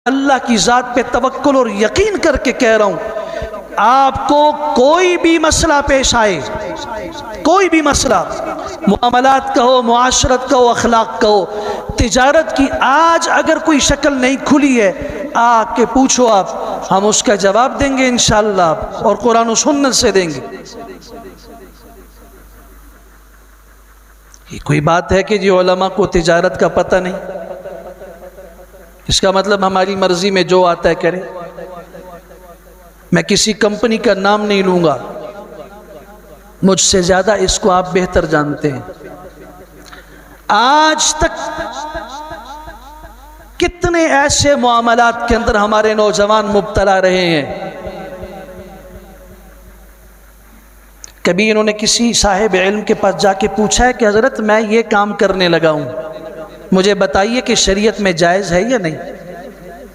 اللہ کی ذات پہ توکل اور یقین کر کے کہہ رہا ہوں، آپ کو کوئی بھی مسئلہ پیش آئے، کوئی بھی مسئلہ، معاملات کا ہو، معاشرت کا ہو، اخلاق کا ہو، تجارت کی، آج اگر کوئی شکل نہیں کھلی ہے آ کے پوچھو آپ، ہم اس کا جواب دیں گے انشاءاللہ، اور قرآن و سنت سے دیں گے۔ یہ کوئی بات ہے کہ جی علماء کو تجارت کا پتہ نہیں؟ اس کا مطلب ہماری مرضی میں جو آتا ہے کرے؟ میں کسی کمپنی کا نام نہیں لوں گا، مجھ سے زیادہ اس کو آپ بہتر جانتے ہیں۔ آج تک کتنے ایسے معاملات کے اندر ہمارے نوجوان مبتلا رہے ہیں، کبھی انہوں نے کسی صاحب علم کے پاس جا کے پوچھا ہے کہ حضرت میں یہ کام کرنے لگا ہوں، مجھے بتائیے کہ شریعت میں جائز ہے یا نہیں؟